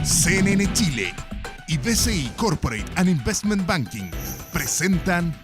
CNN Chile y BCI Corporate and Investment Banking presentan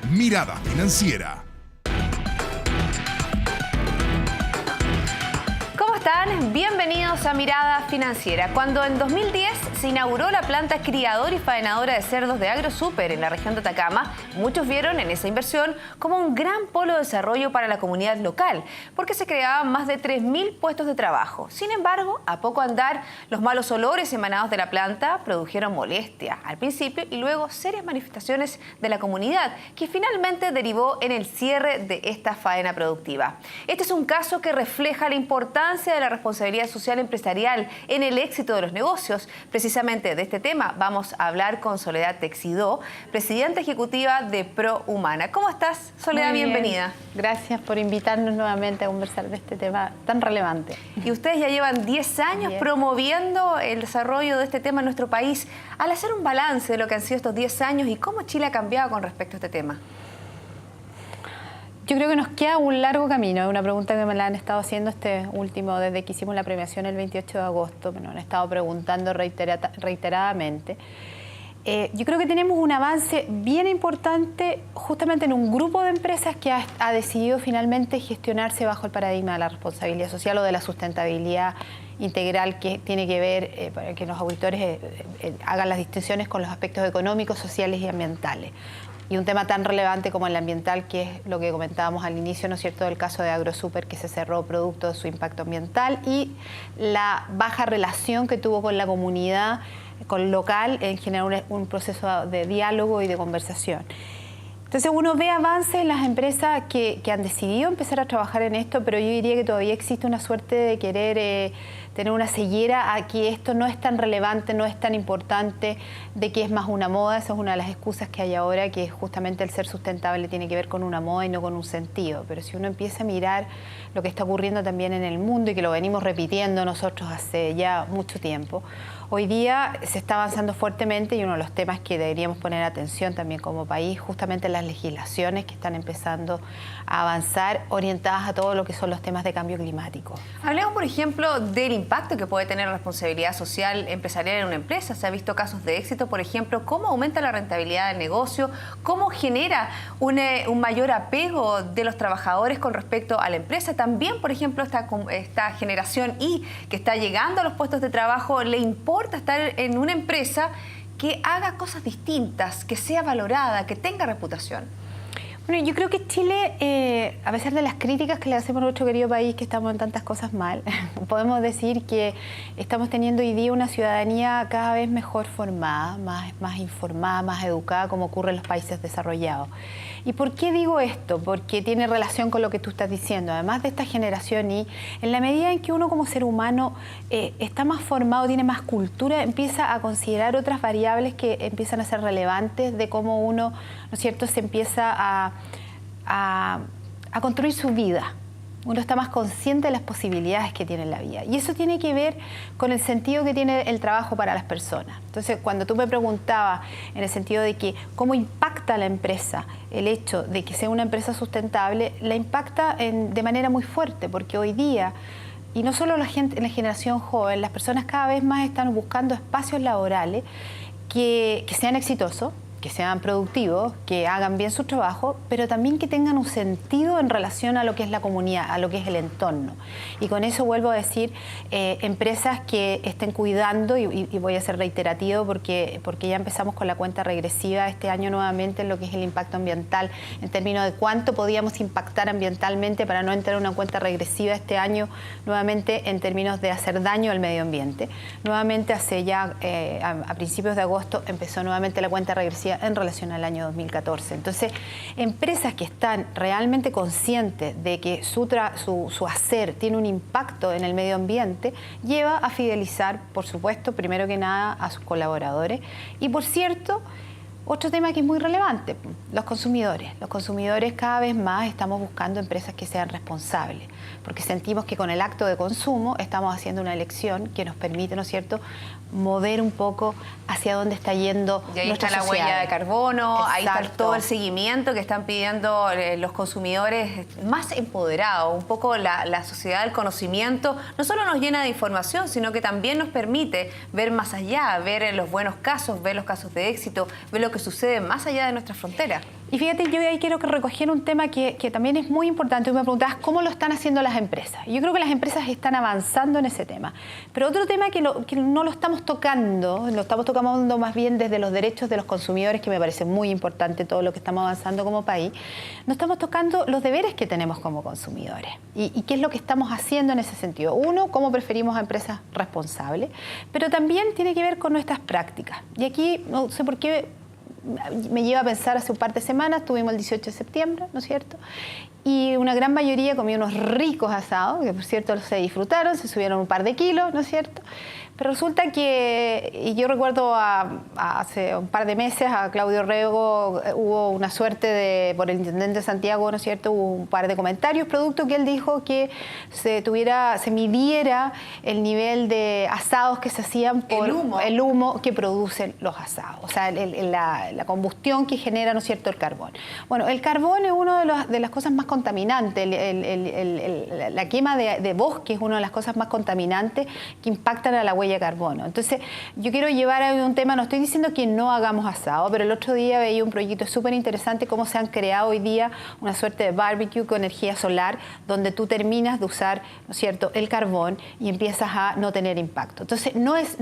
Mirada Financiera. ¿Cómo están? Bienvenidos a Mirada Financiera. Cuando en 2010 se inauguró la planta criadora y faenadora de cerdos de AgroSuper en la región de Atacama, muchos vieron en esa inversión como un gran polo de desarrollo para la comunidad local, porque se creaban más de 3.000 puestos de trabajo. Sin embargo, a poco andar, los malos olores emanados de la planta produjeron molestia al principio y luego serias manifestaciones de la comunidad, que finalmente derivó en el cierre de esta faena productiva. Este es un caso que refleja la importancia de la responsabilidad social empresarial en el éxito de los negocios. Precisamente de este tema vamos a hablar con Soledad Texidó, presidenta ejecutiva de ProHumana. ¿Cómo estás, Soledad? Muy bien. Bienvenida. Gracias por invitarnos nuevamente a conversar de este tema tan relevante. Y ustedes ya llevan 10 años promoviendo el desarrollo de este tema en nuestro país. Al hacer un balance de lo que han sido estos 10 años y cómo Chile ha cambiado con respecto a este tema. Yo creo que nos queda un largo camino. Es una pregunta que me la han estado haciendo desde que hicimos la premiación el 28 de agosto. Me lo han estado preguntando reiteradamente. Yo creo que tenemos un avance bien importante justamente en un grupo de empresas que ha decidido finalmente gestionarse bajo el paradigma de la responsabilidad social o de la sustentabilidad integral, que tiene que ver para que los auditores hagan las distinciones con los aspectos económicos, sociales y ambientales. Y un tema tan relevante como el ambiental, que es lo que comentábamos al inicio, ¿no es cierto?, del caso de AgroSuper, que se cerró producto de su impacto ambiental y la baja relación que tuvo con la comunidad, con local, en generar un proceso de diálogo y de conversación. Entonces uno ve avances en las empresas que han decidido empezar a trabajar en esto, pero yo diría que todavía existe una suerte de querer tener una ceguera a que esto no es tan relevante, no es tan importante, de que es más una moda. Esa es una de las excusas que hay ahora, que justamente el ser sustentable tiene que ver con una moda y no con un sentido. Pero si uno empieza a mirar lo que está ocurriendo también en el mundo y que lo venimos repitiendo nosotros hace ya mucho tiempo, hoy día se está avanzando fuertemente y uno de los temas que deberíamos poner atención también como país, justamente las legislaciones que están empezando a avanzar orientadas a todo lo que son los temas de cambio climático. Hablemos, por ejemplo, del impacto que puede tener la responsabilidad social empresarial en una empresa. Se ha visto casos de éxito, por ejemplo, cómo aumenta la rentabilidad del negocio, cómo genera un mayor apego de los trabajadores con respecto a la empresa. También, por ejemplo, esta generación Y que está llegando a los puestos de trabajo, le importa estar en una empresa que haga cosas distintas, que sea valorada, que tenga reputación. Bueno, yo creo que Chile, a pesar de las críticas que le hacemos a nuestro querido país, que estamos en tantas cosas mal, podemos decir que estamos teniendo hoy día una ciudadanía cada vez mejor formada, más informada, más educada, como ocurre en los países desarrollados. ¿Y por qué digo esto? Porque tiene relación con lo que tú estás diciendo. Además de esta generación Y, en la medida en que uno como ser humano está más formado, tiene más cultura, empieza a considerar otras variables que empiezan a ser relevantes de cómo uno, ¿no es cierto?, se empieza a construir su vida. Uno está más consciente de las posibilidades que tiene en la vida. Y eso tiene que ver con el sentido que tiene el trabajo para las personas. Entonces, cuando tú me preguntabas en el sentido de que cómo impacta a la empresa el hecho de que sea una empresa sustentable, la impacta de manera muy fuerte, porque hoy día, y no solo la generación joven, las personas cada vez más están buscando espacios laborales que sean exitosos, que sean productivos, que hagan bien su trabajo, pero también que tengan un sentido en relación a lo que es la comunidad, a lo que es el entorno. Y con eso vuelvo a decir, empresas que estén cuidando, y voy a ser reiterativo porque ya empezamos con la cuenta regresiva este año nuevamente en lo que es el impacto ambiental, en términos de cuánto podíamos impactar ambientalmente para no entrar en una cuenta regresiva este año, nuevamente en términos de hacer daño al medio ambiente. Nuevamente hace ya, a principios de agosto, empezó nuevamente la cuenta regresiva en relación al año 2014. Entonces, empresas que están realmente conscientes de que su hacer tiene un impacto en el medio ambiente, lleva a fidelizar, por supuesto, primero que nada a sus colaboradores y, por cierto, Otro tema que es muy relevante, los consumidores. Los consumidores cada vez más estamos buscando empresas que sean responsables, porque sentimos que con el acto de consumo estamos haciendo una elección que nos permite, ¿no es cierto?, mover un poco hacia dónde está yendo y ahí nuestra está la sociedad. huella de carbono, ahí está Exacto. todo el seguimiento que están pidiendo los consumidores más empoderados. Un poco la sociedad del conocimiento no solo nos llena de información, sino que también nos permite ver más allá, ver los buenos casos, ver los casos de éxito, ver lo que sucede más allá de nuestras fronteras. Y fíjate, yo ahí quiero recoger un tema que también es muy importante. Tú me preguntabas cómo lo están haciendo las empresas. Yo creo que las empresas están avanzando en ese tema. Pero otro tema que no lo estamos tocando, lo estamos tocando más bien desde los derechos de los consumidores, que me parece muy importante todo lo que estamos avanzando como país, no estamos tocando los deberes que tenemos como consumidores. Y qué es lo que estamos haciendo en ese sentido. Uno, cómo preferimos a empresas responsables, pero también tiene que ver con nuestras prácticas. Y aquí, no sé por qué, me lleva a pensar, hace un par de semanas tuvimos el 18 de septiembre, ¿no es cierto? Y una gran mayoría comió unos ricos asados, que por cierto se disfrutaron, se subieron un par de kilos, ¿no es cierto? Pero resulta que, y yo recuerdo hace un par de meses a Claudio Rego, hubo una suerte por el intendente de Santiago, ¿no es cierto? Hubo un par de comentarios, producto que él dijo que se midiera el nivel de asados que se hacían por el humo que producen los asados, o sea, la combustión que genera, ¿no es cierto?, el carbón. Bueno, el carbón es una de las cosas más contaminantes, la quema de bosque es una de las cosas más contaminantes que impactan a la huella de carbono. Entonces, yo quiero llevar a un tema, no estoy diciendo que no hagamos asado, pero el otro día veía un proyecto súper interesante, cómo se han creado hoy día una suerte de barbecue con energía solar, donde tú terminas de usar, ¿no es cierto?, el carbón y empiezas a no tener impacto. Entonces, no es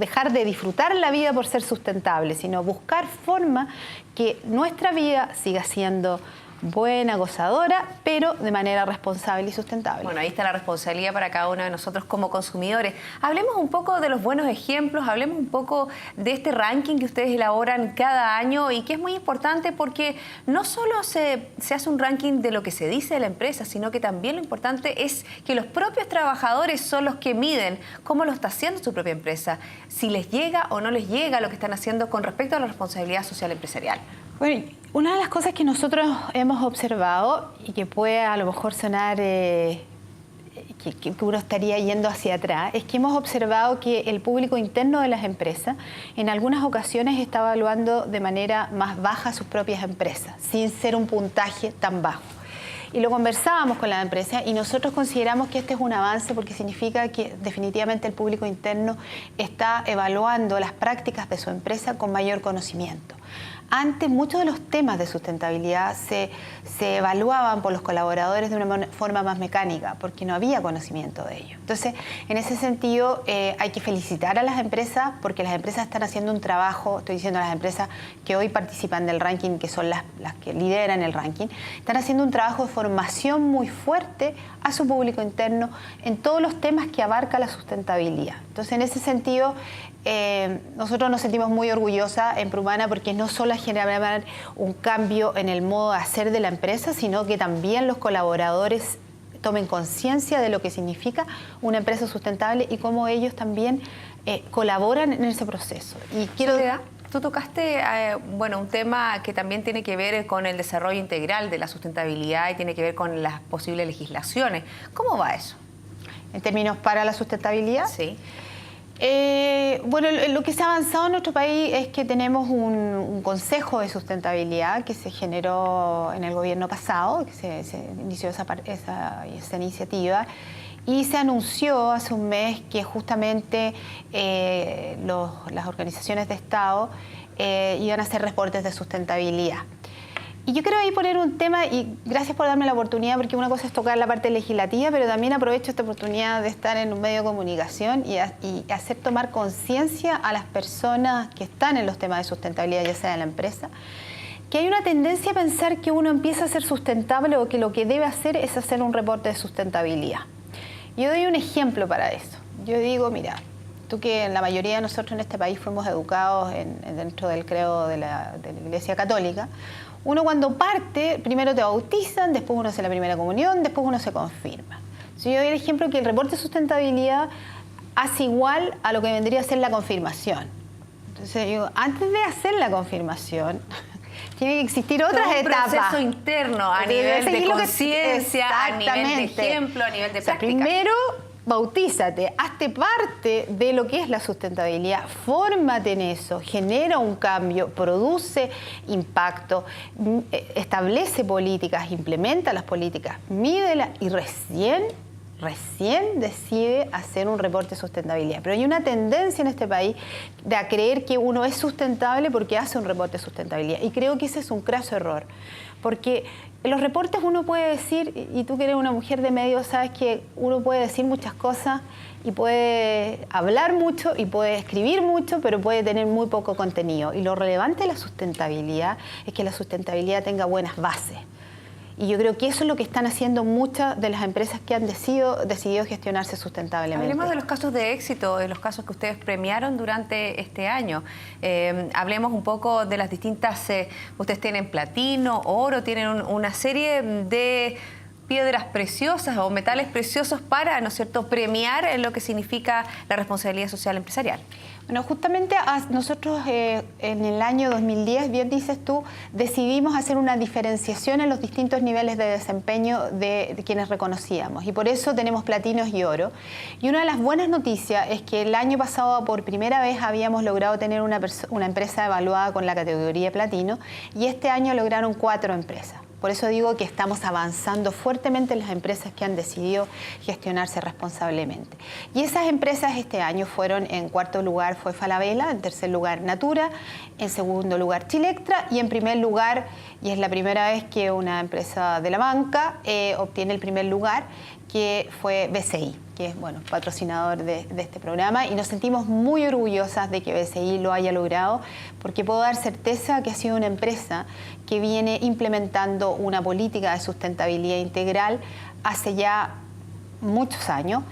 dejar de disfrutar la vida por ser sustentable, sino buscar forma que nuestra vida siga siendo buena, gozadora, pero de manera responsable y sustentable. Bueno, ahí está la responsabilidad para cada uno de nosotros como consumidores. Hablemos un poco de los buenos ejemplos, hablemos un poco de este ranking que ustedes elaboran cada año y que es muy importante porque no solo se hace un ranking de lo que se dice de la empresa, sino que también lo importante es que los propios trabajadores son los que miden cómo lo está haciendo su propia empresa, si les llega o no les llega lo que están haciendo con respecto a la responsabilidad social empresarial. Bueno, una de las cosas que nosotros hemos observado y que puede a lo mejor sonar que uno estaría yendo hacia atrás, es que hemos observado que el público interno de las empresas en algunas ocasiones está evaluando de manera más baja sus propias empresas, sin ser un puntaje tan bajo. Y lo conversábamos con la empresa y nosotros consideramos que este es un avance porque significa que definitivamente el público interno está evaluando las prácticas de su empresa con mayor conocimiento. Antes, muchos de los temas de sustentabilidad se evaluaban por los colaboradores de una forma más mecánica, porque no había conocimiento de ello. Entonces, en ese sentido, hay que felicitar a las empresas, porque las empresas están haciendo un trabajo, estoy diciendo a las empresas que hoy participan del ranking, que son las que lideran el ranking, están haciendo un trabajo de formación muy fuerte a su público interno en todos los temas que abarca la sustentabilidad. Entonces, en ese sentido, nosotros nos sentimos muy orgullosas en Prumana porque no solo generar un cambio en el modo de hacer de la empresa, sino que también los colaboradores tomen conciencia de lo que significa una empresa sustentable y cómo ellos también colaboran en ese proceso. Y quiero... Soledad, tú tocaste un tema que también tiene que ver con el desarrollo integral de la sustentabilidad y tiene que ver con las posibles legislaciones. ¿Cómo va eso? ¿En términos para la sustentabilidad? Sí. Lo que se ha avanzado en nuestro país es que tenemos un Consejo de Sustentabilidad que se generó en el gobierno pasado, que se inició esa iniciativa, y se anunció hace un mes que justamente las organizaciones de Estado iban a hacer reportes de sustentabilidad. Y yo quiero ahí poner un tema, y gracias por darme la oportunidad, porque una cosa es tocar la parte legislativa, pero también aprovecho esta oportunidad de estar en un medio de comunicación y hacer tomar conciencia a las personas que están en los temas de sustentabilidad, ya sea en la empresa, que hay una tendencia a pensar que uno empieza a ser sustentable o que lo que debe hacer es hacer un reporte de sustentabilidad. Yo doy un ejemplo para eso. Yo digo, mira, tú que la mayoría de nosotros en este país fuimos educados dentro del credo de la Iglesia Católica, uno cuando parte, primero te bautizan, después uno hace la primera comunión, después uno se confirma. Yo doy el ejemplo que el reporte de sustentabilidad hace igual a lo que vendría a ser la confirmación. Entonces, digo, antes de hacer la confirmación, tiene que existir otras etapas. Un proceso interno a nivel de conciencia, a nivel de ejemplo, a nivel de práctica. Primero, bautízate, hazte parte de lo que es la sustentabilidad, fórmate en eso, genera un cambio, produce impacto, establece políticas, implementa las políticas, mídelas y recién decide hacer un reporte de sustentabilidad. Pero hay una tendencia en este país de a creer que uno es sustentable porque hace un reporte de sustentabilidad. Y creo que ese es un craso error. Porque en los reportes uno puede decir, y tú que eres una mujer de medios, sabes que uno puede decir muchas cosas y puede hablar mucho y puede escribir mucho, pero puede tener muy poco contenido. Y lo relevante de la sustentabilidad es que la sustentabilidad tenga buenas bases. Y yo creo que eso es lo que están haciendo muchas de las empresas que han decidido gestionarse sustentablemente. Hablemos de los casos de éxito, de los casos que ustedes premiaron durante este año. Hablemos un poco de las distintas... ustedes tienen platino, oro, tienen una serie de piedras preciosas o metales preciosos para, ¿no es cierto?, premiar lo que significa la responsabilidad social empresarial. Bueno, justamente nosotros en el año 2010, bien dices tú, decidimos hacer una diferenciación en los distintos niveles de desempeño de quienes reconocíamos y por eso tenemos platinos y oro. Y una de las buenas noticias es que el año pasado por primera vez habíamos logrado tener una empresa evaluada con la categoría platino y este año lograron 4 empresas. Por eso digo que estamos avanzando fuertemente en las empresas que han decidido gestionarse responsablemente. Y esas empresas este año fueron, en cuarto lugar fue Falabella, en tercer lugar Natura, en segundo lugar Chilectra y en primer lugar, y es la primera vez que una empresa de la banca obtiene el primer lugar, que fue BCI, que es patrocinador de este programa, y nos sentimos muy orgullosas de que BCI lo haya logrado, porque puedo dar certeza que ha sido una empresa que viene implementando una política de sustentabilidad integral hace ya muchos años.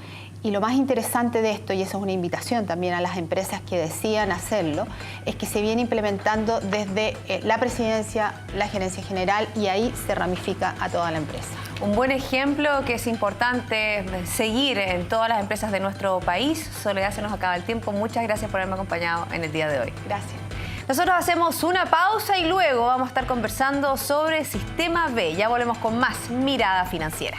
Y lo más interesante de esto, y eso es una invitación también a las empresas que decidan hacerlo, es que se viene implementando desde la presidencia, la gerencia general, y ahí se ramifica a toda la empresa. Un buen ejemplo que es importante seguir en todas las empresas de nuestro país. Soledad, se nos acaba el tiempo. Muchas gracias por haberme acompañado en el día de hoy. Gracias. Nosotros hacemos una pausa y luego vamos a estar conversando sobre Sistema B. Ya volvemos con más Mirada Financiera.